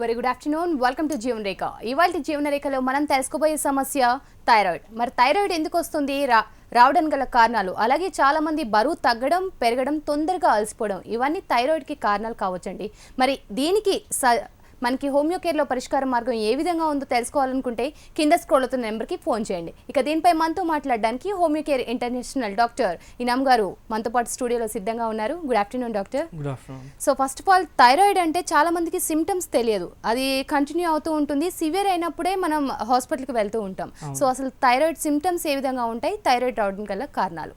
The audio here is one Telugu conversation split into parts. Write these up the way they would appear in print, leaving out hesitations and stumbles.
Very good afternoon. Welcome to జీవన రేఖ. ఇవాళ జీవన రేఖలో మనం తెలుసుకోబోయే సమస్య థైరాయిడ్. మరి థైరాయిడ్ ఎందుకు వస్తుంది, రావడానికి గల కారణాలు, అలాగే చాలా మంది బరువు తగ్గడం, పెరగడం, తొందరగా అలసిపోవడం, ఇవన్నీ థైరాయిడ్కి కారణాలు కావచ్చండి. మరి దీనికి మనకి హోమియో కేర్లో పరిష్కార మార్గం ఏ విధంగా ఉందో తెలుసుకోవాలనుకుంటే కింద స్క్రోల్ అవుతున్న నెంబర్కి ఫోన్ చేయండి. ఇక దీనిపై మనతో మాట్లాడడానికి హోమియో కేర్ ఇంటర్నేషనల్ డాక్టర్ ఇనామ్ గారు మనతో పాటు స్టూడియోలో సిద్ధంగా ఉన్నారు. Good afternoon doctor. Good afternoon. So first of all thyroid అంటే చాలా మందికి సిమ్టమ్స్ తెలియదు, అది కంటిన్యూ అవుతూ ఉంటుంది. సివియర్ అయినప్పుడే మనం హాస్పిటల్కి వెళ్తూ ఉంటాం. సో అసలు థైరాయిడ్ సిమ్టమ్స్ ఏ విధంగా ఉంటాయి, థైరాయిడ్ రావడం గల కారణాలు?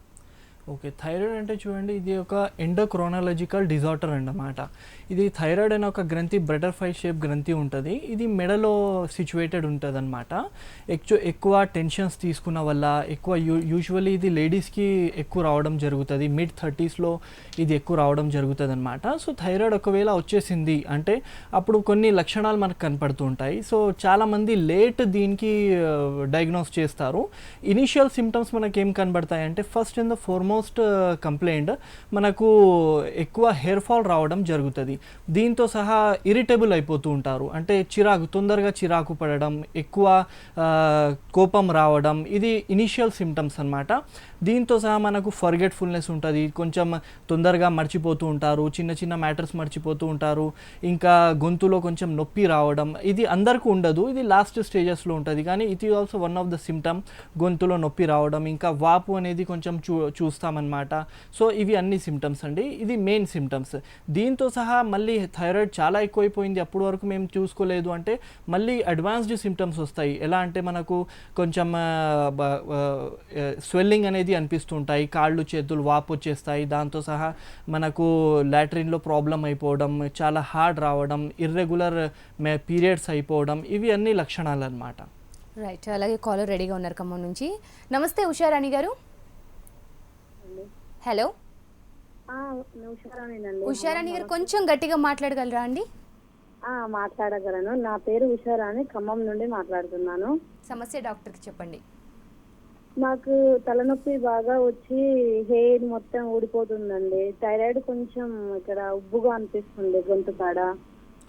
ఓకే, థైరాయిడ్ అంటే చూడండి, ఇది ఒక ఎండోక్రోనాలజికల్ డిజార్డర్ అన్నమాట. ఇది థైరాయిడ్ అనే ఒక గ్రంథి బటర్ఫ్లై షేప్ గ్రంథి ఉంటుంది. ఇది మెడలో సిచ్యువేటెడ్ ఉంటుంది అనమాట. ఎక్కువ టెన్షన్స్ తీసుకున్న వల్ల యూజువల్లీ ఇది లేడీస్కి ఎక్కువ రావడం జరుగుతుంది. మిడ్ 30sలో ఇది ఎక్కువ రావడం జరుగుతుంది అనమాట. సో థైరాయిడ్ ఒకవేళ వచ్చేసింది అంటే అప్పుడు కొన్ని లక్షణాలు మనకు కనపడుతూ ఉంటాయి. సో చాలామంది లేట్ దీనికి డయాగ్నోస్ చేస్తారు. ఇనీషియల్ సిమ్టమ్స్ మనకి ఏం కనబడతాయి అంటే first and the foremost complaint మనకు ఎక్కువ హెయిర్ ఫాల్ రావడం జరుగుతుంది. దీంతో సహా ఇరిటబుల్ అయిపోతూ ఉంటారు, అంటే తొందరగా చిరాకు పడడం, ఎక్కువ కోపం రావడం, ఇది ఇనిషియల్ సిమ్టమ్స్ అన్నమాట. దీంతో సహా మనకు ఫర్గెట్ఫుల్నెస్ ఉంటుంది, కొంచెం తొందరగా మర్చిపోతూ ఉంటారు, చిన్న చిన్న మ్యాటర్స్ మర్చిపోతూ ఉంటారు, ఇంకా గొంతులో కొంచెం నొప్పి రావడం. ఇది అందరికీ ఉండదు, ఇది లాస్ట్ స్టేజెస్లో ఉంటుంది, కానీ it is also one of the symptom. గొంతులో నొప్పి రావడం, ఇంకా వాపు అనేది కొంచెం చూస్తామన్నమాట. సో ఇవి అన్ని సిమ్టమ్స్ అండి, ఇది మెయిన్ సిమ్టమ్స్. దీంతో సహా మళ్ళీ థైరాయిడ్ చాలా ఎక్కువైపోయింది, అప్పటి వరకు మేము చూసుకోలేదు అంటే మళ్ళీ అడ్వాన్స్డ్ సిమ్టమ్స్ వస్తాయి. ఎలా అంటే మనకు కొంచెం స్వెల్లింగ్ అనేది అనిపిస్తుంటాయి, కాళ్ళు చేతులు వాపు వచ్చేస్తాయి. దాంతో సహా మనకు లాట్రిన్లో ప్రాబ్లం అయిపోవడం, చాలా హార్డ్ రావడం, ఇర్రెగ్యులర్ పీరియడ్స్ అయిపోవడం, ఇవి అన్ని లక్షణాలు అన్నమాట. రైట్. అలాగే కాలర్ రెడీగా ఉన్నారు ఖమ్మం నుంచి. నమస్తే ఉషారాణి గారు. హలో ఉషారాణి గారు, కొంచెం గట్టిగా మాట్లాడగలరా అండి? మాట్లాడగలను. నా పేరు ఉషారాణి, ఖమ్మం నుండి మాట్లాడుతున్నాను. సమస్య డాక్టర్కి చెప్పండి. నాకు తలనొప్పి బాగా వచ్చి హెయిర్ మొత్తం ఊడిపోతుందండి. థైరాయిడ్ కొంచెం ఇక్కడ ఉబ్బుగా అనిపిస్తుంది గొంతు కాడ.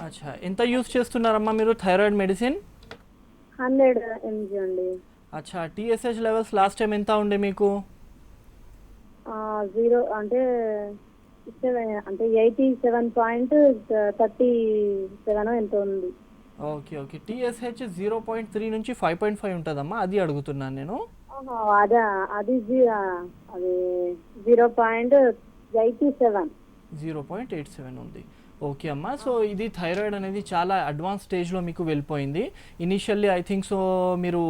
అచ్చా, ఎంత యూస్ చేస్తున్నారమ్మా మీరు థైరాయిడ్ మెడిసిన్? 100 mg అండి. అచ్చా, టీఎస్హెచ్ లెవెల్స్ లాస్ట్ టైం ఎంత ఉండే మీకు? 0 అంటే 87.37 ఎంత ఉంది. ఓకే ఓకే, టీఎస్హెచ్ 0.3 నుంచి 5.5 ఉంటుందమ్మా, అది అడుగుతున్నాను నేను. అదే అది 0.87 ఉంది. ఓకే అమ్మా, సో ఇది థైరాయిడ్ అనేది చాలా అడ్వాన్స్ స్టేజ్లో మీకు వెళ్ళిపోయింది. ఇనిషియల్లీ ఐ థింక్ సో మీరు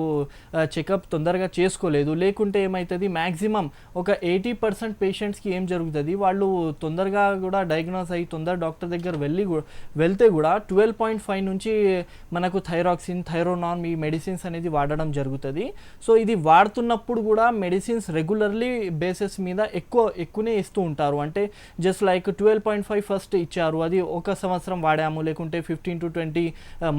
చెకప్ తొందరగా చేసుకోలేదు, లేకుంటే ఏమవుతుంది, మ్యాక్సిమం ఒక 80% పేషెంట్స్కి ఏం జరుగుతుంది, వాళ్ళు తొందరగా కూడా డయాగ్నోస్ అయ్యి తొందర డాక్టర్ దగ్గర వెళ్తే కూడా 12.5 నుంచి మనకు థైరాక్సిన్, థైరోనాన్ ఈ మెడిసిన్స్ అనేది వాడడం జరుగుతుంది. సో ఇది వాడుతున్నప్పుడు కూడా మెడిసిన్స్ రెగ్యులర్లీ బేసిస్ మీద ఎక్కువనే ఇస్తూ ఉంటారు. అంటే జస్ట్ లైక్ 12.5 ఫస్ట్ ఇచ్చారు, అది ఒక సంవత్సరం వాడాము, లేకుంటే 15 to 20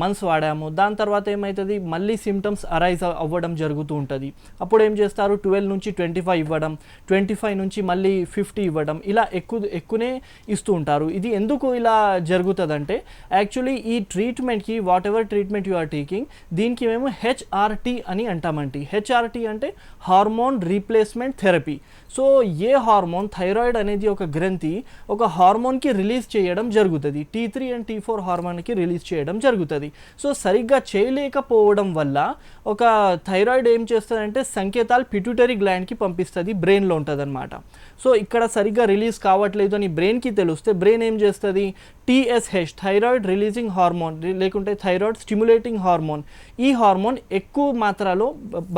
months వాడాము. దాని తర్వాత ఏమవుతుంది, మళ్ళీ సిమ్టమ్స్ అరైజ్ అవ్వడం జరుగుతూ ఉంటుంది. అప్పుడు ఏం చేస్తారు, 12 నుంచి 25 ఇవ్వడం, 25 నుంచి మళ్ళీ 50 ఇవ్వడం, ఇలా ఎక్కువనే ఇస్తూ ఉంటారు. ఇది ఎందుకు ఇలా జరుగుతుందంటే యాక్చువల్లీ ఈ ట్రీట్మెంట్కి whatever treatment you are taking, దీనికి మేము హెచ్ఆర్టీ అని అంటామండి. హెచ్ఆర్టీ అంటే హార్మోన్ రీప్లేస్మెంట్ థెరపీ. సో ఏ హార్మోన్, థైరాయిడ్ అనేది ఒక గ్రంథి, ఒక హార్మోన్కి రిలీజ్ చేయడం జరుగుతుంది, T3 and T4 హార్మోన్కి రిలీజ్ చేయడం జరుగుతుంది. సో సరిగ్గా చేయలేకపోవడం వల్ల ఒక థైరాయిడ్ ఏం చేస్తుందంటే సంకేతాలు పిట్యూటరీ గ్లాండ్కి పంపిస్తుంది, బ్రెయిన్లో ఉంటుంది అనమాట. సో ఇక్కడ సరిగ్గా రిలీజ్ కావట్లేదు అని బ్రెయిన్కి తెలిస్తే బ్రెయిన్ ఏం చేస్తుంది, టీఎస్హెచ్ థైరాయిడ్ రిలీజింగ్ హార్మోన్, లేకుంటే థైరాయిడ్ స్టిమ్యులేటింగ్ హార్మోన్, ఈ హార్మోన్ ఎక్కువ మాత్రలో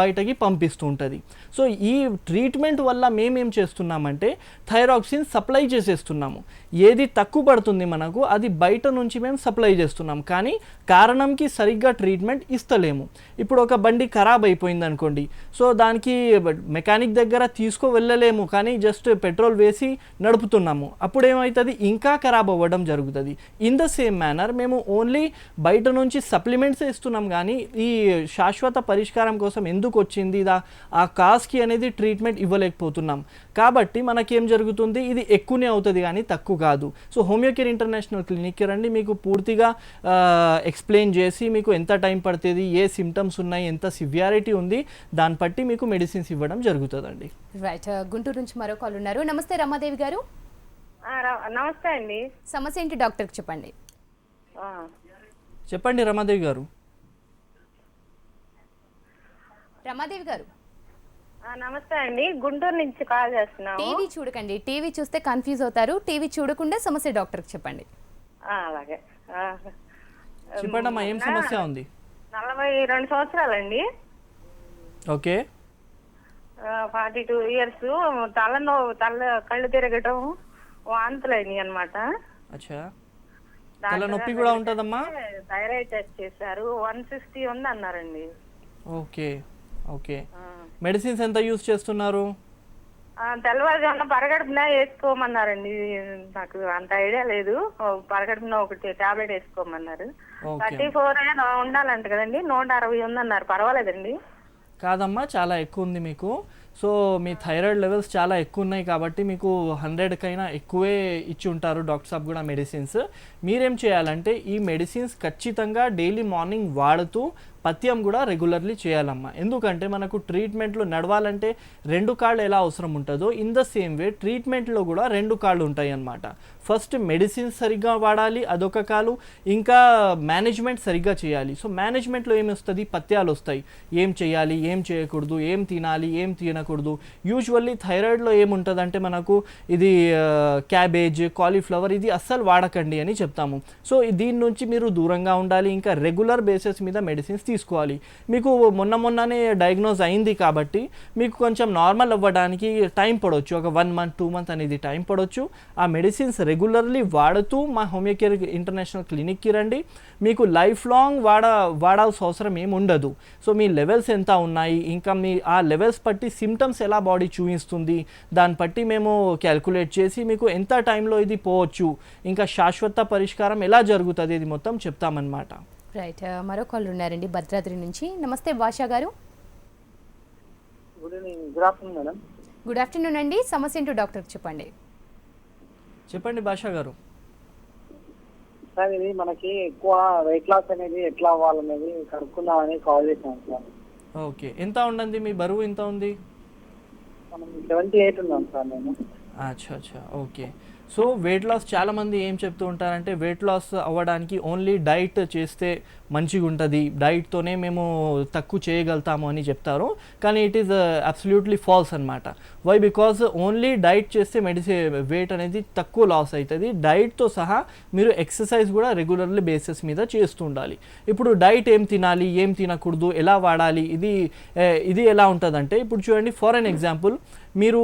బయటకి పంపిస్తూ ఉంటుంది. సో ఈ ట్రీట్మెంట్ వల్ల మేమేం చేస్తున్నామంటే థైరాక్సిన్ సప్లై చేసేస్తున్నాము. ఏది తక్కువ పడుతుంది మనకు అది బయట నుంచి మేము సప్లై చేస్తున్నాం, కానీ కారణంకి సరిగ్గా ట్రీట్మెంట్ ఇస్తలేము. ఇప్పుడు ఒక బండి ఖరాబ్ అయిపోయింది అనుకోండి, సో దానికి మెకానిక్ దగ్గర వెళ్ళలేము, కానీ జస్ట్ పెట్రోల్ వేసి నడుపుతున్నాము. అప్పుడు ఏమవుతుంది, ఇంకా ఖరాబ్ అవ్వడం జరుగుతుంది. జరుగుతుంది. ఇన్ ద సేమ్ మేనర్ మేము ఓన్లీ బయట నుంచి సప్లిమెంట్స్ ఇస్తున్నాం కానీ ఈ శాశ్వత పరిష్కారం కోసం ఎందుకు వచ్చింది ఆ కాస్కి అనేది ట్రీట్మెంట్ ఇవ్వలేకపోతున్నాం. కాబట్టి మనకేం జరుగుతుంది, ఇది ఎక్కువనే అవుతుంది కానీ తక్కువ కాదు. సో హోమియోకేర్ ఇంటర్నేషనల్ క్లినిక్కి రండి, మీకు పూర్తిగా ఎక్స్ప్లెయిన్ చేసి మీకు ఎంత టైం పడుతుంది, ఏ సిమ్టమ్స్ ఉన్నాయి, ఎంత సివియారిటీ ఉంది, దాన్ని బట్టి మీకు మెడిసిన్స్ ఇవ్వడం జరుగుతుందండి. రైట్, గుంటూరు నుంచి మరో కాల్ ఉన్నారు. నమస్తే రమాదేవి గారు. నమస్తే అండి. సమస్య ఏంటి డాక్టర్కి చెప్పండి. చెప్పండి రమాదేవి గారు. రమాదేవి గారు నమస్తే అండి, గుంటూరు నుంచి కాల్ చేస్తున్నాము. టీవీ చూడకండి, టీవీ చూస్తే కన్ఫ్యూజ్ అవుతారు. టీవీ చూడకుండా సమస్య డాక్టర్కి చెప్పండి. అలాగే. చెప్పండి అమ్మా, ఏం సమస్య ఉంది? 42 సంవత్సరాలండి. ఓకే. 42 ఇయర్స్. కళ్ళు తిరగటం, వాంతులు అయినాయి అనమాట. అచ్చా, తలనొప్పి కూడా ఉంటుందమ్మా? థైరాయిడ్ టెస్ట్ చేశారు, 160 ఉంది అన్నారండి. Okay okay. మెడిసిన్స్ ఎంత యూజ్ చేస్తున్నారు? తెల్లవారుజామున పరగడుపున వేసుకోమన్నారండి. నాకు అంత ఐడియా లేదు. పరగడుపున ఒకటి టాబ్లెట్ వేసుకోమన్నారు. 34 ఉండాలంట కదండి, 160 ఉందన్నారు. పర్వాలేదండి? కాదమ్మా, చాలా ఎక్కువ ఉంది మీకు. సో మీ థైరాయిడ్ లెవెల్స్ చాలా ఎక్కువ ఉన్నాయి కాబట్టి మీకు 100 కైనా ఎక్కువే ఇచ్చి ఉంటారు డాక్టర్ సాబ్ కూడా మెడిసిన్స్. మీరేం చేయాలంటే ఈ మెడిసిన్స్ ఖచ్చితంగా డైలీ మార్నింగ్ వాడుతూ పథ్యం కూడా రెగ్యులర్లీ చేయాలమ్మా. ఎందుకంటే మనకు ట్రీట్మెంట్లో నడవాలంటే 2 కాళ్ళు ఎలా అవసరం ఉంటుందో ఇన్ ద సేమ్ వే ట్రీట్మెంట్లో కూడా 2 కాళ్ళు ఉంటాయి అన్నమాట. ఫస్ట్ మెడిసిన్స్ సరిగ్గా వాడాలి, అదొక కాలు. ఇంకా మేనేజ్మెంట్ సరిగ్గా చేయాలి. సో మేనేజ్మెంట్లో ఏమి వస్తుంది, పథ్యాలు వస్తాయి. ఏం చేయాలి, ఏం చేయకూడదు, ఏం తినాలి, ఏం తినకూడదు. యూజువల్లీ థైరాయిడ్లో ఏముంటుందంటే మనకు ఇది క్యాబేజ్, కాలీఫ్లవర్ ఇది అస్సలు వాడకండి అని చెప్తాము. సో దీని నుంచి మీరు దూరంగా ఉండాలి. ఇంకా రెగ్యులర్ బేసిస్ మీద మెడిసిన్స్ తీసుకోవాలి. మీకు మొన్ననే డయాగ్నోజ్ అయింది కాబట్టి మీకు కొంచెం నార్మల్ అవ్వడానికి టైం పడవచ్చు, ఒక 1 month 2 months అనేది టైం పడవచ్చు. ఆ మెడిసిన్స్ రెగ్యులర్లీ వాడుతూ మా హోమియోకేర్ ఇంటర్నేషనల్ క్లినిక్కి రండి. మీకు లైఫ్ లాంగ్ వాడాల్సిన అవసరం ఏమి ఉండదు. సో మీ లెవెల్స్ ఎంత ఉన్నాయి, ఇంకా మీ ఆ లెవెల్స్ బట్టి సిమ్టమ్స్ ఎలా బాడీ చూపిస్తుంది, దాన్ని బట్టి మేము క్యాల్కులేట్ చేసి మీకు ఎంత టైంలో ఇది పోవచ్చు, ఇంకా శాశ్వత పరిష్కారం ఎలా జరుగుతుంది ఇది మొత్తం చెప్తామన్నమాట. రైట్, మరో కాల్ ఉన్నారండి భద్రాద్రి నుంచి. నమస్తే భాషా గారు. Good afternoon madam. Good afternoon అండి. సమస్య ఏంటో డాక్టర్కి చెప్పండి. చెప్పండి భాషా గారు. సార్ ఇది మనకి ఎక్కువ వెయిట్ లాస్ అనేది ఎట్లా అవ్వాలనేది కనుక్కుందామని కాల్ చేశాను సార్. ఓకే, ఎంత ఉండండి మీ బరువు ఎంత ఉంది? మనం 78 ఉన్నాం సార్ నేను. అచ్చా అచ్చా, ఓకే. సో వెయిట్ లాస్ చాలామంది ఏం చెప్తూ ఉంటారంటే వెయిట్ లాస్ అవ్వడానికి ఓన్లీ డైట్ చేస్తే మంచిగా ఉంటుంది, డైట్తోనే మేము తక్కువ చేయగలుగుతాము అని చెప్తారు. కానీ ఇట్ ఈస్ అబ్సల్యూట్లీ ఫాల్స్ అనమాట. వై? బికాజ్ ఓన్లీ డైట్ చేస్తే వెయిట్ అనేది తక్కువ లాస్ అవుతుంది. డైట్తో సహా మీరు ఎక్సర్సైజ్ కూడా రెగ్యులర్లీ బేసిస్ మీద చేస్తూ ఉండాలి. ఇప్పుడు డైట్ ఏం తినాలి, ఏం తినకూడదు, ఎలా వాడాలి, ఇది ఎలా ఉంటుందంటే ఇప్పుడు చూడండి, ఫర్ అన్ ఎగ్జాంపుల్ మీరు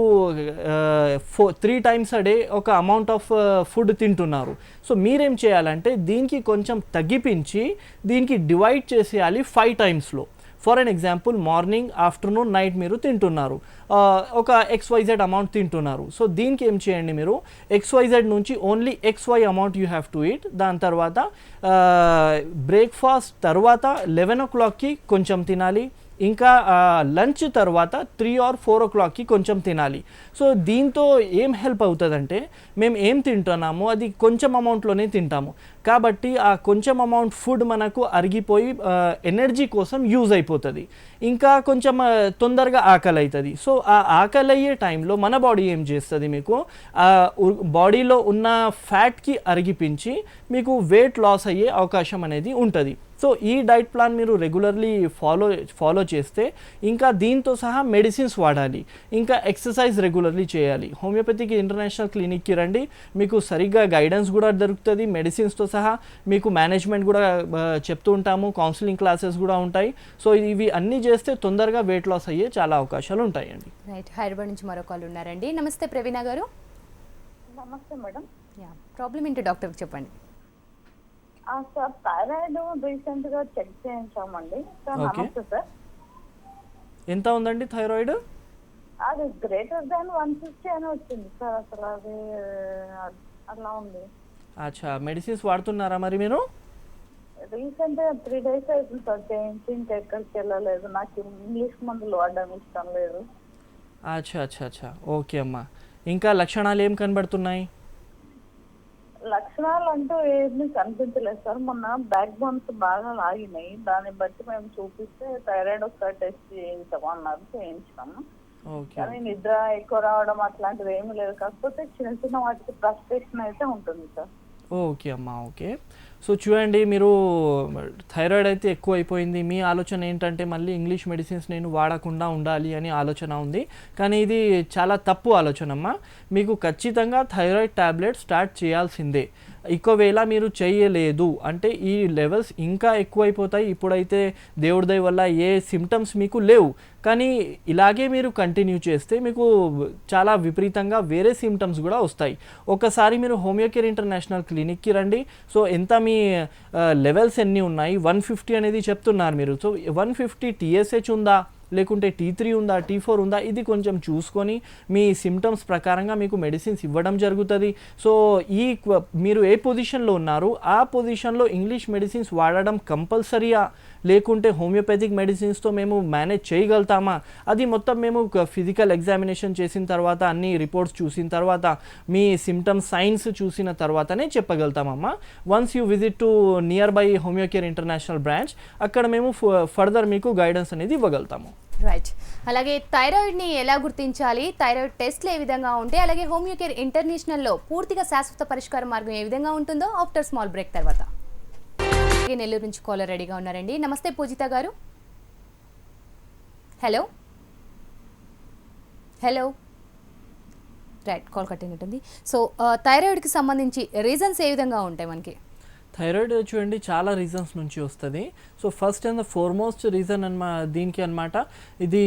3 times a day ఒక అమౌంట్ ఆఫ్ ఫుడ్ తింటున్నారు. సో మీరేం చేయాలంటే దీనికి కొంచెం తగ్గిపించి దీనికి డివైడ్ చేసేయాలి 5 timesలో. For an example morning, afternoon, night మీరు తింటున్నారు, ఒక XYZ అమౌంట్ తింటున్నారు. సో దీనికి ఏం చేయండి, మీరు XYZ నుంచి only XY amount you have to eat. దాని తర్వాత బ్రేక్ఫాస్ట్ తర్వాత 11 o'clockకి కొంచెం తినాలి. ఇంకా లంచ్ తర్వాత 3 or 4 o'clockకి కొంచెం తినాలి. సో దీంతో ఏం హెల్ప్ అవుతుందంటే మేము ఏం తింటున్నామో అది కొంచెం అమౌంట్లోనే తింటాము కాబట్టి ఆ కొంచెం అమౌంట్ ఫుడ్ మనకు అరిగిపోయి ఎనర్జీ కోసం యూజ్ అయిపోతుంది. ఇంకా కొంచెం తొందరగా ఆకలి అవుతుంది. సో ఆ ఆకలి అయ్యే టైంలో మన బాడీ ఏం చేస్తుంది, మీకు బాడీలో ఉన్న ఫ్యాట్కి అరిగిపించి మీకు వెయిట్ లాస్ అయ్యే అవకాశం అనేది ఉంటుంది. సో ఈ డైట్ ప్లాన్ మీరు రెగ్యులర్లీ ఫాలో చేస్తే ఇంకా దీంతో సహా మెడిసిన్స్ వాడాలి, ఇంకా ఎక్సర్సైజ్ రెగ్యులర్లీ చేయాలి. హోమియోపతిక్ ఇంటర్నేషనల్ క్లినిక్కి రండి, మీకు సరిగ్గా గైడెన్స్ కూడా దొరుకుతుంది. మెడిసిన్స్తో సహా మీకు మేనేజ్మెంట్ కూడా చెప్తూ ఉంటాము, కౌన్సిలింగ్ క్లాసెస్ కూడా ఉంటాయి. సో ఇవి అన్నీ చేస్తే తొందరగా వెయిట్ లాస్ అయ్యే చాలా అవకాశాలు ఉంటాయండి. రైట్, హైదరాబాద్ నుంచి మరో కాల్ ఉన్నారండి. నమస్తే ప్రవీణ గారు. నమస్తే మేడం. ప్రాబ్లం ఏంటి డాక్టర్కి చెప్పండి. సార్ థైరాయిడ్ రీసెంట్ గా చెక్ చేయించామండి. సార్ నమస్తే సార్. ఎంత ఉందండి థైరాయిడ్? అది గ్రేటర్ దాన్ 150 అని వచ్చింది సార్. అసలు అది అట్లా ఉంది. అచ్చా, మెడిసిన్స్ వాడుతున్నారా మరి మీరు? రీసెంట్ గా 3 days అవుతుంది సార్ చేయించి, ఇంకా ఎక్కడికి వెళ్ళలేదు. నాకు ఇంగ్లీష్ మందులు వాడడం ఇష్టం లేదు. అచ్చా అచ్చా అచ్చా, ఓకే అమ్మా. ఇంకా లక్షణాలు ఏం కనబడుతున్నాయి? లక్షణాలు అంటూ ఏమీ కనిపించలేదు సార్. మొన్న బ్యాక్ బోన్స్ బాగా లాగినాయి, దాన్ని బట్టి మేము చూపిస్తే థైరాయిడ్ ఒకసారి టెస్ట్ చేయించమన్నారు, చేయించాము. ఓకే కానీ నిద్ర ఎక్కువ రావడం అట్లాంటిది ఏమీ లేదు. కాకపోతే చిన్న చిన్న వాటికి ఫ్రస్ట్రేషన్ అయితే ఉంటుంది సార్. ఓకే అమ్మా, ఓకే. సో చూడండి, మీరు థైరాయిడ్ అయితే ఎక్కువ అయిపోయింది. మీ ఆలోచన ఏంటంటే మళ్ళీ ఇంగ్లీష్ మెడిసిన్స్ నేను వాడకుండా ఉండాలి అని ఆలోచన ఉంది. కానీ ఇది చాలా తప్పు ఆలోచన అమ్మా. మీకు ఖచ్చితంగా థైరాయిడ్ ట్యాబ్లెట్ స్టార్ట్ చేయాల్సిందే. ఒకవేళ మీరు చేయలేదు అంటే ఈ లెవెల్స్ ఇంకా ఎక్కువైపోతాయి. ఇప్పుడైతే దేవుడి దయ వల్ల ఏ సిమ్టమ్స్ మీకు లేవు, కానీ ఇలాగే మీరు కంటిన్యూ చేస్తే మీకు చాలా విపరీతంగా వేరే సిమ్టమ్స్ కూడా వస్తాయి. ఒకసారి మీరు హోమియోకేర్ ఇంటర్నేషనల్ క్లినిక్కి రండి. సో ఎంత మీ లెవెల్స్ ఎన్ని ఉన్నాయి? 150 అనేది చెప్తున్నారు మీరు. సో 150 TSH ఉందా, లేకుంటే T3 ఉందా, T4 ఉందా, ఇది కొంచెం చూసుకొని మీ సిమ్టమ్స్ ప్రకారంగా మీకు మెడిసిన్స్ ఇవ్వడం జరుగుతుంది. సో మీరు ఏ పొజిషన్లో ఉన్నారు ఆ పొజిషన్లో ఇంగ్లీష్ మెడిసిన్స్ వాడడం కంపల్సరీయా, లేకుంటే హోమియోపతిక్ మెడిసిన్స్తో మేము మేనేజ్ చేయగలుగుతామా, అది మొత్తం మేము ఫిజికల్ ఎగ్జామినేషన్ చేసిన తర్వాత, అన్ని రిపోర్ట్స్ చూసిన తర్వాత, మీ సిమ్టమ్స్ సైన్స్ చూసిన తర్వాతనే చెప్పగలుగుతామమ్మా. Once you visit to nearby Homeocare international branch, అక్కడ మేము ఫర్దర్ మీకు గైడెన్స్ అనేది ఇవ్వగలుగుతాము. రైట్. అలాగే థైరాయిడ్ని ఎలా గుర్తించాలి, థైరాయిడ్ టెస్ట్లు ఏ విధంగా ఉంటాయి, అలాగే హోమియోకేర్ ఇంటర్నేషనల్లో పూర్తిగా శాశ్వత పరిష్కార మార్గం ఏ విధంగా ఉంటుందో ఆఫ్టర్ స్మాల్ బ్రేక్ తర్వాత. నెల్లూరు నుంచి కాలర్ రెడీగా ఉన్నారండి. నమస్తే పూజిత గారు. హలో హలో రైట్, కాల్ కట్టినట్టుంది. సో థైరాయిడ్కి సంబంధించి రీజన్స్ ఏ విధంగా ఉంటాయి మనకి? థైరాయిడ్ చూడండి చాలా రీజన్స్ నుంచి వస్తుంది. So first and the foremost reason దీనికి అనమాట, ఇది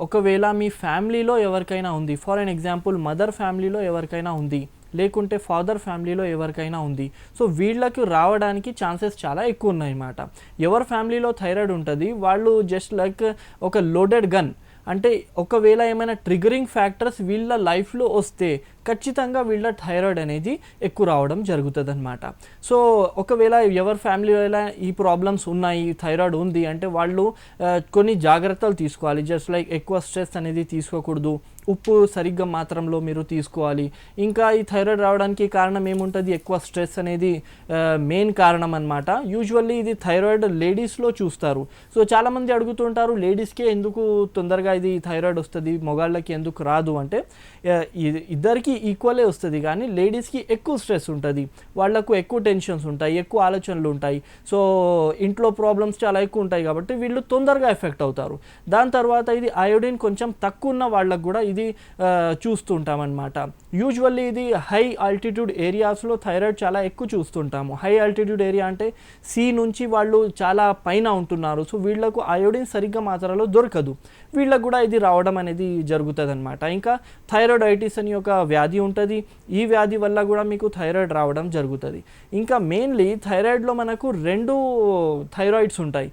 ఒకవేళ మీ ఫ్యామిలీలో ఎవరికైనా ఉంది, ఫర్ అన్ ఎగ్జాంపుల్ మదర్ ఫ్యామిలీలో ఎవరికైనా ఉంది, లేకుంటే ఫాదర్ ఫ్యామిలీలో ఎవరికైనా ఉంది, సో వీళ్ళకి రావడానికి ఛాన్సెస్ చాలా ఎక్కువ ఉన్నాయన్నమాట. ఎవరి ఫ్యామిలీలో థైరాయిడ్ ఉంటుంది వాళ్ళు జస్ట్ లైక్ ఒక లోడెడ్ గన్. అంటే ఒకవేళ ఏమైనా ట్రిగరింగ్ ఫ్యాక్టర్స్ వీళ్ళ లైఫ్లో వస్తే ఖచ్చితంగా వీళ్ళ థైరాయిడ్ అనేది ఎక్కువ రావడం జరుగుతుంది అనమాట. సో ఒకవేళ ఎవరి ఫ్యామిలీలో ఈ ప్రాబ్లమ్స్ ఉన్నాయి, థైరాయిడ్ ఉంది అంటే వాళ్ళు కొన్ని జాగ్రత్తలు తీసుకోవాలి. జస్ట్ లైక్ ఎక్కువ స్ట్రెస్ అనేది తీసుకోకూడదు, ఉప్పు సరిగ్గా మాత్రంలో మీరు తీసుకోవాలి. ఇంకా ఈ థైరాయిడ్ రావడానికి కారణం ఏముంటుంది, ఎక్కువ స్ట్రెస్ అనేది మెయిన్ కారణం అనమాట. యూజువల్లీ ఇది థైరాయిడ్ లేడీస్లో చూస్తారు. సో చాలామంది అడుగుతుంటారు లేడీస్కే ఎందుకు తొందరగా ఇది థైరాయిడ్ వస్తుంది, మగాళ్ళకి ఎందుకు రాదు అంటే ఇద్దరికి ఈక్వలే వస్తుంది, కానీ లేడీస్కి ఎక్కువ స్ట్రెస్ ఉంటుంది, వాళ్ళకు ఎక్కువ టెన్షన్స్ ఉంటాయి, ఎక్కువ ఆలోచనలు ఉంటాయి. సో ఇంట్లో ప్రాబ్లమ్స్ చాలా ఎక్కువ ఉంటాయి కాబట్టి వీళ్ళు తొందరగా ఎఫెక్ట్ అవుతారు. దాని తర్వాత ఇది అయోడిన్ కొంచెం తక్కువ ఉన్న వాళ్ళకు కూడా ఇది చూస్తుంటామన్నమాట. యూజువల్లీ ఇది హై ఆల్టిట్యూడ్ ఏరియాస్లో థైరాయిడ్ చాలా ఎక్కువ చూస్తుంటాము. హై ఆల్టిట్యూడ్ ఏరియా అంటే సీ నుంచి వాళ్ళు చాలా పైన ఉంటున్నారు. సో వీళ్ళకు అయోడిన్ సరిగ్గా మాత్రలో దొరకదు, వీళ్ళకు కూడా ఇది రావడం అనేది జరుగుతుంది అనమాట. ఇంకా థైరాయిడైటిస్ అని ఒక వ్యాధి ఉంటుంది, ఈ వ్యాధి వల్ల కూడా మీకు థైరాయిడ్ రావడం జరుగుతుంది. ఇంకా మెయిన్లీ థైరాయిడ్లో మనకు 2 థైరాయిడ్స్ ఉంటాయి.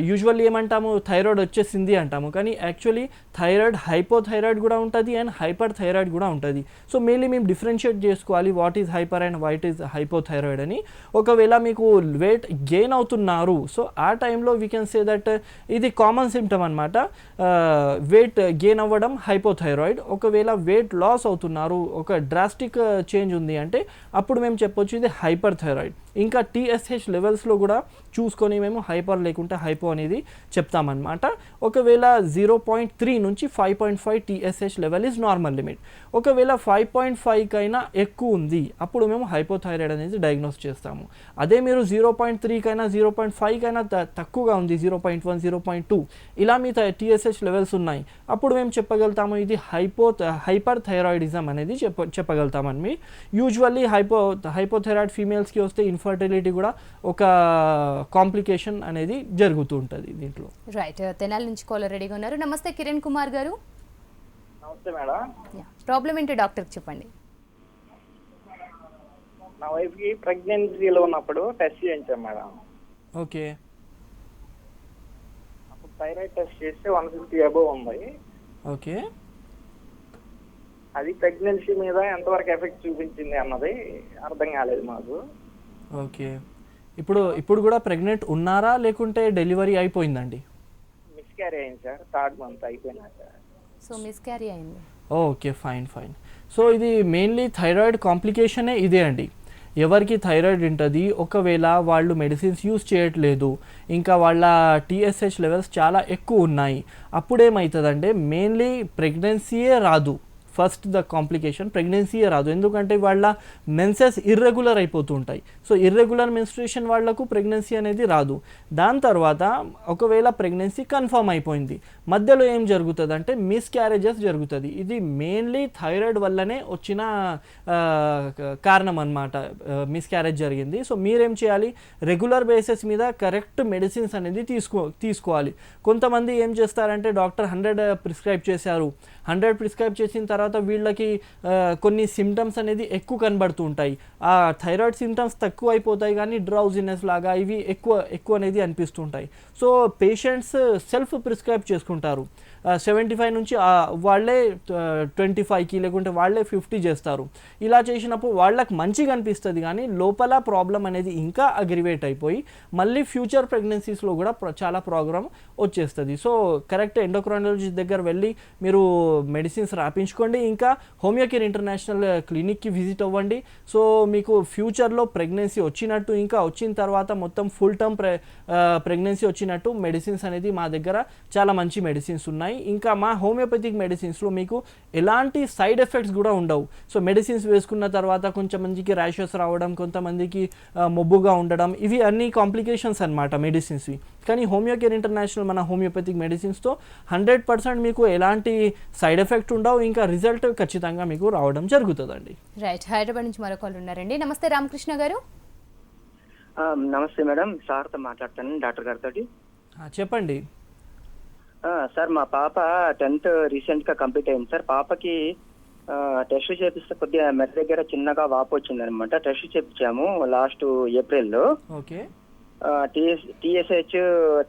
యూజువల్లీ ఏమంటాము, థైరాయిడ్ వచ్చేసింది అంటాము, కానీ యాక్చువల్లీ థైరాయిడ్ హైపోథైరాయిడ్ కూడా ఉంటుంది అండ్ హైపర్ థైరాయిడ్ కూడా ఉంటుంది. సో మెయిన్లీ మేము డిఫరెన్షియేట్ చేసుకోవాలి what is hyper and what is hypothyroid అని. ఒకవేళ మీకు వెయిట్ గెయిన్ అవుతున్నారు, సో ఆ టైంలో వీ కెన్ సే దట్ ఇది కామన్ సిమ్టమ్ అనమాట, వెయిట్ గెయిన్ అవ్వడం హైపోథైరాయిడ్. ఒకవేళ వెయిట్ లాస్ అవుతున్నారు, ఒక డ్రాస్టిక్ చేంజ్ ఉంది అంటే అప్పుడు మేము చెప్పొచ్చు ఇది హైపర్ థైరాయిడ్. ఇంకా TSH లెవెల్స్లో కూడా చూసుకొని మేము హైపర్ లేకుంటే హైపో అనేది చెప్తామన్నమాట. ఒకవేళ 0.3 నుంచి 5.5 TSH level is normal limit. ఒకవేళ 5.5 కైనా ఎక్కువ ఉంది అప్పుడు మేము హైపోథైరాయిడ్ అనేది డయాగ్నోస్ చేస్తాము. అదే మీరు 0.3 కైనా 0.5 కైనా తక్కువగా ఉంది, 0.1 0.2 ఇలా మీ TSH లెవెల్స్ ఉన్నాయి, అప్పుడు మేము చెప్పగలుగుతాము ఇది హైపర్ థైరాయిడిజం అనేది చెప్పగలుగుతామని. యూజువల్లీ హైపోథైరాయిడ్ ఫీమేల్స్కి వస్తే ఇన్ఫర్టిలిటీ కూడా ఒక కాంప్లికేషన్ అనేది జరుగుతూ ఉంటుంది దీంట్లో. రైట్. తెనాలి నుంచి కాలర్ రెడీగా ఉన్నారు. నమస్తే కిరణ్ కుమార్ గారు. నమస్తే మేడం. ప్రాబ్లం ఏంటో డాక్టర్కి చెప్పండి. నా వైఫ్కి ప్రెగ్నెన్సీలో ఉన్నప్పుడు టెస్ట్ చేయించాం మేడం. ఓకే. అప్పుడు థైరాయిడ్ టెస్ట్ చేస్తే 150 అబోవ్ ఉంది. ఓకే. అది ప్రెగ్నెన్సీ మీద ఎంతవరకు ఎఫెక్ట్ చూపించింది అన్నది అర్థం కాలేదు మాకు. ఓకే, ఇప్పుడు కూడా ప్రెగ్నెంట్ ఉన్నారా లేకుంటే డెలివరీ అయిపోయిందండి? మిస్క్యారీ అయింది సార్, 3rd month అయిపోయినాక. సో మిస్క్యారీ అయింది. Okay, fine. సో ఇది మెయిన్లీ థైరాయిడ్ కాంప్లికేషనే ఇదే అండి. ఎవరికి థైరాయిడ్ ఉంటుంది, ఒకవేళ వాళ్ళు మెడిసిన్స్ యూస్ చేయట్లేదు, ఇంకా వాళ్ళ TSH లెవెల్స్ చాలా ఎక్కువ ఉన్నాయి, అప్పుడు ఏమవుతుందంటే మెయిన్లీ ప్రెగ్నెన్సీయే రాదు. ఫస్ట్ ద కాంప్లికేషన్ ప్రెగ్నెన్సీయే రాదు, ఎందుకంటే వాళ్ళ మెన్సెస్ ఇర్రెగ్యులర్ అయిపోతుంటాయి. సో ఇర్రెగ్యులర్ మెన్స్ట్రుయేషన్ వాళ్లకు ప్రెగ్నెన్సీ అనేది రాదు. దాని తర్వాత ఒకవేళ ప్రెగ్నెన్సీ కన్ఫర్మ్ అయిపోయింది, మధ్యలో ఏం జరుగుతుంది అంటే మిస్క్యారేజెస్ జరుగుతుంది. ఇది మెయిన్లీ థైరాయిడ్ వల్లనే వచ్చిన కారణం అన్నమాట, మిస్క్యారేజ్ జరిగింది. సో మీరేం చేయాలి, రెగ్యులర్ బేసిస్ మీద కరెక్ట్ మెడిసిన్స్ అనేది తీసుకోవాలి. కొంతమంది ఏం చేస్తారంటే డాక్టర్ 100 ప్రిస్క్రైబ్ చేశారు, 100 ప్రిస్క్రైబ్ చేసిన తర్వాత వీళ్ళకి కొన్ని సిమ్టమ్స్ అనేది ఎక్కువ కనబడుతూ ఉంటాయి. ఆ థైరాయిడ్ సిమ్టమ్స్ తక్కువ అయిపోతాయి కానీ డ్రౌజినెస్ లాగా ఇవి ఎక్కువ అనేది అనిపిస్తుంటాయి. సో పేషెంట్స్ సెల్ఫ్ ప్రిస్క్రైబ్ చేసుకుంటారు. 75 నుంచి వాళ్ళే 25కి లేకుంటే వాళ్ళే 50 చేస్తారు. ఇలా చేసినప్పుడు వాళ్ళకి మంచిగా అనిపిస్తుంది కానీ లోపల ప్రాబ్లం అనేది ఇంకా అగ్రివేట్ అయిపోయి మళ్ళీ ఫ్యూచర్ ప్రెగ్నెన్సీస్లో కూడా చాలా ప్రాబ్లం వచ్చేస్తుంది. సో కరెక్ట్ ఎండోక్రైనాలజిస్ట్ దగ్గర వెళ్ళి మీరు మెడిసిన్స్ రాపించుకోండి, ఇంకా హోమియోకేర్ ఇంటర్నేషనల్ క్లినిక్కి విజిట్ అవ్వండి. సో మీకు ఫ్యూచర్లో ప్రెగ్నెన్సీ వచ్చినట్టు, ఇంకా వచ్చిన తర్వాత మొత్తం ఫుల్ టర్మ్ ప్రెగ్నెన్సీ వచ్చినట్టు మెడిసిన్స్ అనేది మా దగ్గర చాలా మంచి మెడిసిన్స్ ఉన్నాయి. ఇంకా మా హోమియోపతిక్ మెడిసిన్స్లో మీకు ఎలాంటి సైడ్ ఎఫెక్ట్స్ కూడా ఉండవు. సో మెడిసిన్స్ వేసుకున్న తర్వాత కొంతమందికి ర్యాషెస్ రావడం, కొంతమందికి మొబ్బుగా ఉండడం, ఇవి అన్ని కాంప్లికేషన్స్ అన్నమాట మెడిసిన్స్వి. కానీ హోమియోకేర్ ఇంటర్నేషనల్ మన హోమియోపతిక్ మెడిసిన్స్తో 100% మీకు ఎలాంటి సైడ్ ఎఫెక్ట్ ఉండవు, ఇంకా రిజల్ట్ ఖచ్చితంగా మీకు రావడం జరుగుతుందండి. రైట్, హైదరాబాద్ నుంచి మరో కాల్ ఉన్నారండి. నమస్తే రామకృష్ణ గారు. నమస్తే మేడం, సార్తో మాట్లాడతాను, డాక్టర్ గారితో. చెప్పండి సార్, మా పాప 10th రీసెంట్గా కంప్లీట్ అయింది సార్. పాపకి టెస్ట్ చేపిస్తే కొద్దిగా మెడ దగ్గర చిన్నగా వాపు వచ్చింది అనమాట. టెస్ట్ చేపించాము లాస్ట్ ఏప్రిల్లో. ఓకే, TSH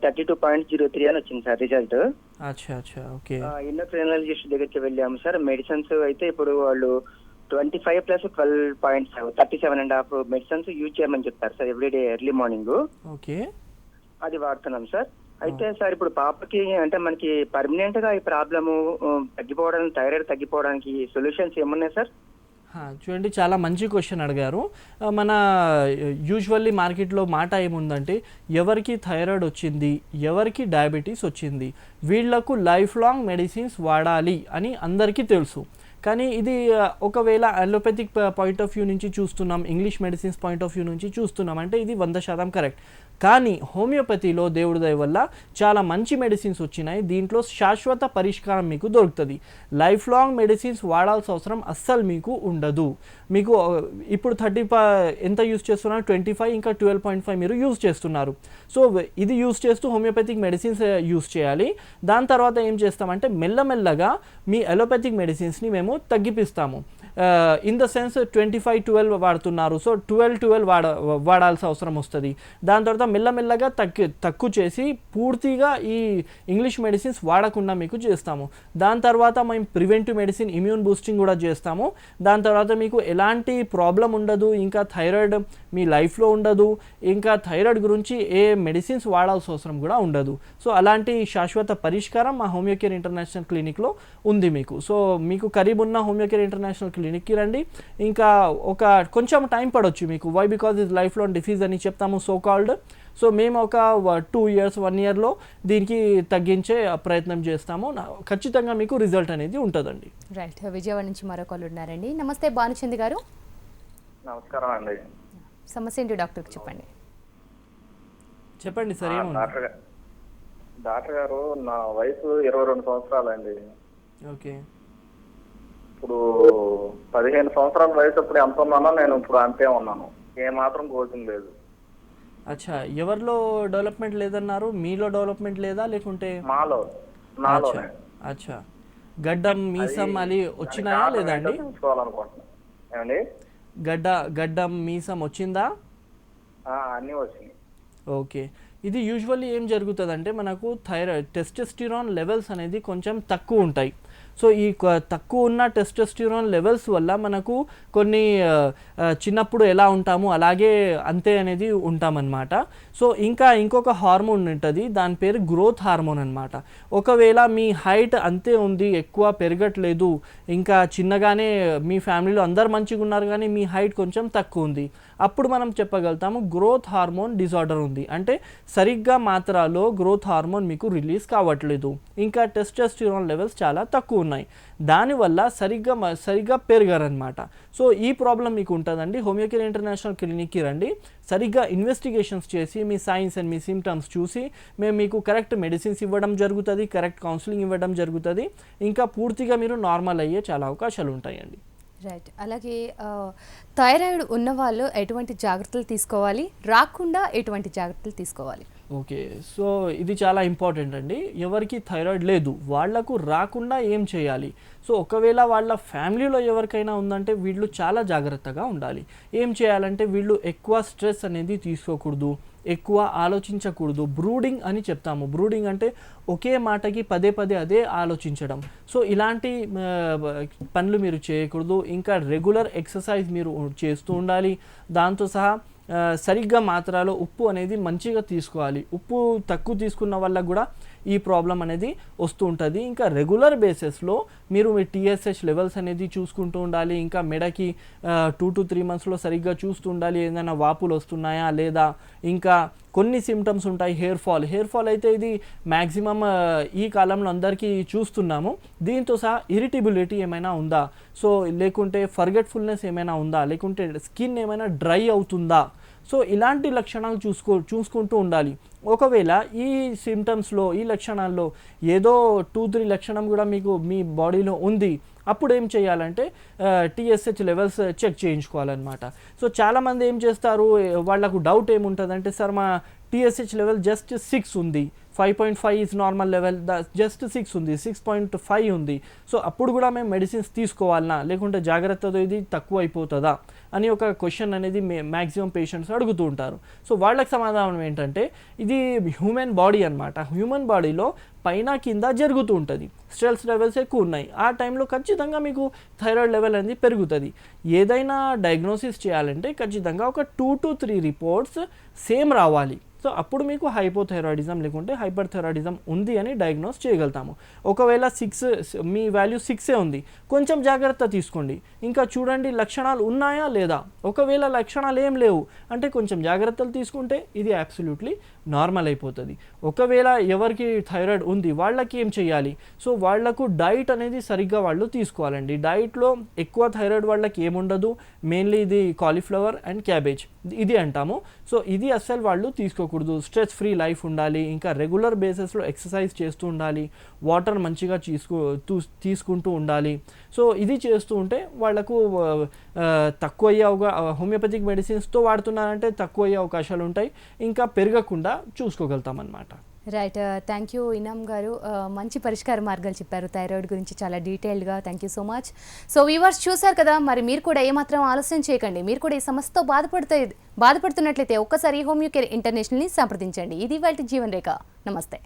32.03 అని వచ్చింది సార్ రిజల్ట్. ఓకే. ఎండోక్రైనాలజిస్ట్ దగ్గరికి వెళ్ళాము సార్. మెడిసిన్స్ అయితే ఇప్పుడు వాళ్ళు 25 + 12.5 37.5 మెడిసిన్స్ యూజ్ చేయమని చెప్తారు sir everyday early morning. Okay, అది వాడుతున్నాం సార్. అయితే సార్ ఇప్పుడు పాపకి అంటే మనకి పర్మనెంట్ గా ఈ ప్రాబ్లము తగ్గిపోవడానికి, థైరాయిడ్ తగ్గిపోవడానికి సొల్యూషన్స్ ఏమున్నాయి సార్? చూడండి, చాలా మంచి క్వశ్చన్ అడిగారు. మన యూజువల్లీ మార్కెట్లో మాట ఏముందంటే ఎవరికి థైరాయిడ్ వచ్చింది, ఎవరికి డయాబెటీస్ వచ్చింది, వీళ్లకు లైఫ్ లాంగ్ మెడిసిన్స్ వాడాలి అని అందరికీ తెలుసు. కానీ ఇది ఒకవేళ అలోపతిక్ పాయింట్ ఆఫ్ వ్యూ నుంచి చూస్తున్నాం, English medicines point of view నుంచి చూస్తున్నాం అంటే ఇది 100% కరెక్ట్. కానీ హోమియోపతిలో దేవుడి దయ వల్ల చాలా మంచి మెడిసిన్స్ వచ్చినాయి. దీంట్లో శాశ్వత పరిష్కారం మీకు దొరుకుతుంది. లైఫ్ లాంగ్ మెడిసిన్స్ వాడాల్సిన అవసరం అస్సలు మీకు ఉండదు. మీకు ఇప్పుడు 30 ఎంత యూజ్ చేస్తున్నారు, 25 ఇంకా 12.5 మీరు యూజ్ చేస్తున్నారు. సో ఇది యూజ్ చేస్తూ హోమియోపతిక్ మెడిసిన్స్ యూజ్ చేయాలి. దాని తర్వాత ఏం చేస్తామంటే మెల్లమెల్లగా మీ అలోపతిక్ మెడిసిన్స్ని మేము తగ్గిపిస్తాము. ఇన్ ద సెన్స్ 25-12 వాడుతున్నారు, సో 12 వాడాల్సిన అవసరం వస్తుంది. దాని తర్వాత మెల్లమెల్లగా తక్కువ చేసి పూర్తిగా ఈ ఇంగ్లీష్ మెడిసిన్స్ వాడకుండా మీకు చేస్తాము. దాని తర్వాత మేము ప్రివెంటివ్ మెడిసిన్, ఇమ్యూన్ బూస్టింగ్ కూడా చేస్తాము. దాని తర్వాత మీకు ఎలాంటి ప్రాబ్లం ఉండదు, ఇంకా థైరాయిడ్ మీ లైఫ్లో ఉండదు, ఇంకా థైరాయిడ్ గురించి ఏ మెడిసిన్స్ వాడాల్సిన అవసరం కూడా ఉండదు. సో అలాంటి శాశ్వత పరిష్కారం మా హోమియోకేర్ ఇంటర్నేషనల్ క్లినిక్లో ఉంది మీకు. సో మీకు కరీబ్ ఉన్న హోమియోకేర్ ఇంటర్నేషనల్ క్లినిక్కి రండి. ఇంకా కొంచెం టైం పడవచ్చు మీకు. వై? బికాజ్ ఇది లైఫ్ లాంగ్ డిసీజ్ అని చెప్తాము సో కాల్డ్. సో మేము ఒక 2 years 1 yearలో దీనికి తగ్గించే ప్రయత్నం చేస్తాము. ఖచ్చితంగా మీకు రిజల్ట్ అనేది ఉంటుందండి. రైట్, విజయవాడ నుంచి మరో కాల్ ఉన్నారండి. నమస్తే భానుచంద్ గారు. నమస్కారం అండి. సమస్య ఏంటి డాక్టర్కి చెప్పండి. చెప్పండి సార్. డాక్టర్ గారు, నా వయసు 22 సంవత్సరాలండి. ఓకే. ఇప్పుడు 15 సంవత్సరాల వయసు అప్పుడు ఎంత ఉన్నానో నేను ఇప్పుడు అంతే ఉన్నాను. ఏమాత్రం కోచింగ్ లేదు. అచ్చా, ఎవరిలో డెవలప్మెంట్ లేదన్నారు? మీలో డెవలప్మెంట్ లేదా లేకుంటే? నాలో. అచ్చా, గడ్డం మీసం అది వచ్చినాయా లేదా అండి? ఏమండి, గడ్డం మీసం వచ్చిందా? అన్నీ వచ్చినాయి. ఓకే. ఇది యూజువల్లీ ఏం జరుగుతుందంటే మనకు థైరాయిడ్ టెస్టోస్టెరాన్ లెవెల్స్ అనేది కొంచెం తక్కువ ఉంటాయి. సో ఈ తక్కువ ఉన్న టెస్టోస్టిరాన్ లెవెల్స్ వల్ల మనకు కొన్ని చిన్నప్పుడు ఎలా ఉంటామో అలాగే అంతే అనేది ఉంటామన్నమాట. సో ఇంకా ఇంకొక హార్మోన్ ఉంటుంది, దాని పేరు గ్రోత్ హార్మోన్ అనమాట. ఒకవేళ మీ హైట్ అంతే ఉంది, ఎక్కువ పెరగట్లేదు, ఇంకా చిన్నగానే మీ ఫ్యామిలీలో అందరు మంచిగా ఉన్నారు కానీ మీ హైట్ కొంచెం తక్కువ ఉంది, అప్పుడు మనం చెప్పగలుగుతాము గ్రోత్ హార్మోన్ డిజార్డర్ ఉంది. అంటే సరిగ్గా మాత్రలో గ్రోత్ హార్మోన్ మీకు రిలీజ్ కావట్లేదు, ఇంకా టెస్టోస్టిరాన్ లెవెల్స్ చాలా తక్కువ ఉన్నాయి, దానివల్ల సరిగ్గా పెరగరనమాట. సో ఈ ప్రాబ్లం మీకు ఉంటుందండి. హోమియోకేర్ ఇంటర్నేషనల్ క్లినిక్కి రండి, సరిగ్గా ఇన్వెస్టిగేషన్స్ చేసి మీ సైన్స్ అండ్ మీ సిమ్టమ్స్ చూసి మేము మీకు కరెక్ట్ మెడిసిన్స్ ఇవ్వడం జరుగుతుంది, కరెక్ట్ కౌన్సిలింగ్ ఇవ్వడం జరుగుతుంది, ఇంకా పూర్తిగా మీరు నార్మల్ అయ్యే చాలా అవకాశాలు ఉంటాయండి. రైట్. అలాగే థైరాయిడ్ ఉన్నవాళ్ళు ఎటువంటి జాగ్రత్తలు తీసుకోవాలి, రాకుండా ఎటువంటి జాగ్రత్తలు తీసుకోవాలి? ఓకే, సో ఇది చాలా ఇంపార్టెంట్ అండి. ఎవరికి థైరాయిడ్ లేదు వాళ్లకు రాకుండా ఏం చేయాలి? సో ఒకవేళ వాళ్ళ ఫ్యామిలీలో ఎవరికైనా ఉందంటే వీళ్ళు చాలా జాగ్రత్తగా ఉండాలి. ఏం చేయాలంటే వీళ్ళు ఎక్కువ స్ట్రెస్ అనేది తీసుకోకూడదు, ఎక్కువ ఆలోచించకూడదు. బ్రూడింగ్ అని చెప్తాము. బ్రూడింగ్ అంటే ఒకే మాటకి పదే అదే ఆలోచించడం. సో ఇలాంటి పనులు మీరు చేయకూడదు. ఇంకా రెగ్యులర్ ఎక్సర్సైజ్ మీరు చేస్తూ ఉండాలి. దాంతో సహా సరిగ్గా మాత్రలో ఉప్పు అనేది మంచిగా తీసుకోవాలి. ఉప్పు తక్కువ తీసుకున్న వల్ల కూడా ఈ ప్రాబ్లం అనేది వస్తూ ఉంటుంది. ఇంకా రెగ్యులర్ బేసిస్లో మీరు మీ TSH లెవెల్స్ అనేది చూసుకుంటూ ఉండాలి. ఇంకా మెడకి 2 to 3 monthsలో సరిగ్గా చూస్తూ ఉండాలి, ఏదైనా వాపులు వస్తున్నాయా లేదా. ఇంకా కొన్ని సిమ్టమ్స్ ఉంటాయి, హెయిర్ ఫాల్ అయితే ఇది మ్యాక్సిమం ఈ కాలంలో అందరికీ చూస్తున్నాము. దీంతో సహా ఇరిటబిలిటీ ఏమైనా ఉందా, సో లేకుంటే ఫర్గెట్ఫుల్నెస్ ఏమైనా ఉందా, లేకుంటే స్కిన్ ఏమైనా డ్రై అవుతుందా, సో ఇలాంటి లక్షణాలు చూసుకుంటూ ఉండాలి. ఒకవేళ ఈ సిమ్టమ్స్లో ఈ లక్షణాల్లో ఏదో 2-3 లక్షణం కూడా మీకు మీ బాడీలో ఉంది, అప్పుడు ఏం చేయాలంటే TSH లెవెల్స్ చెక్ చేయించుకోవాలన్నమాట. సో చాలామంది ఏం చేస్తారు, వాళ్ళకు డౌట్ ఏముంటుందంటే సార్ మా TSH లెవెల్ జస్ట్ 6 ఉంది, 5.5 ఈజ్ నార్మల్ లెవెల్, జస్ట్ 6 ఉంది, 6.5 ఉంది, సో అప్పుడు కూడా మేము మెడిసిన్స్ తీసుకోవాలనా లేకుంటే జాగ్రత్తతో ఇది తక్కువ అయిపోతుందా అని ఒక క్వశ్చన్ అనేది మ్యాక్సిమం పేషెంట్స్ అడుగుతూ ఉంటారు. సో వాళ్ళకి సమాధానం ఏంటంటే ఇది హ్యూమన్ బాడీ అనమాట. హ్యూమన్ బాడీలో పైన కింద జరుగుతూ ఉంటుంది. స్ట్రెస్ లెవెల్స్ ఎక్కువ ఉన్నాయి, ఆ టైంలో ఖచ్చితంగా మీకు థైరాయిడ్ లెవెల్ అనేది పెరుగుతుంది. ఏదైనా డయాగ్నోసిస్ చేయాలంటే ఖచ్చితంగా ఒక 2 to 3 రిపోర్ట్స్ సేమ్ రావాలి. సో అప్పుడు మీకు హైపోథైరాయిడిజం లేకుంటే హైపర్ థైరాయిడిజం ఉంది అని డయాగ్నోస్ చేయగలుగుతాము. ఒకవేళ 6 మీ వాల్యూ 6 ఉంది, కొంచెం జాగ్రత్త తీసుకోండి, ఇంకా చూడండి లక్షణాలు ఉన్నాయా లేదా. ఒకవేళ లక్షణాలు ఏం లేవు అంటే కొంచెం జాగ్రత్తలు తీసుకుంటే ఇది అబ్సల్యూట్లీ నార్మల్ అయిపోతుంది. ఒకవేళ ఎవరికి థైరాయిడ్ ఉంది వాళ్ళకి ఏం చేయాలి, సో వాళ్లకు డైట్ అనేది సరిగ్గా వాళ్ళు తీసుకోవాలండి. డైట్లో ఎక్కువ థైరాయిడ్ వాళ్ళకి ఏముండదు, మెయిన్లీ ఇది కాలీఫ్లవర్ అండ్ క్యాబేజ్ ఇది అంటాము. సో ఇది అస్సలు వాళ్ళు తీసుకోకూడదు. స్ట్రెస్ ఫ్రీ లైఫ్ ఉండాలి, ఇంకా రెగ్యులర్ బేసిస్లో ఎక్సర్సైజ్ చేస్తూ ఉండాలి, వాటర్ మంచిగా తీసుకుంటూ ఉండాలి. సో ఇది చేస్తూ ఉంటే వాళ్లకు తక్కువ అయ్యే హోమియోపతిక్ మెడిసిన్స్తో వాడుతున్నారంటే తక్కువ అయ్యే అవకాశాలు ఉంటాయి, ఇంకా పెరగకుండా చూసుకోగలుగుతాం అన్నమాట. రైట్. థ్యాంక్ యూ ఇనామ్ గారు, మంచి పరిష్కార మార్గాలు చెప్పారు థైరాయిడ్ గురించి చాలా డీటెయిల్డ్గా. Thank you so much. So viewers చూశారు కదా, మరి మీరు కూడా ఏమాత్రం ఆలస్యం చేయకండి. మీరు కూడా ఈ సమస్యతో బాధపడుతున్నట్లయితే ఒక్కసారి హోమియోకేర్ ఇంటర్నేషనల్ని సంప్రదించండి. ఇది వాళ్ళ జీవన్ రేఖ. నమస్తే.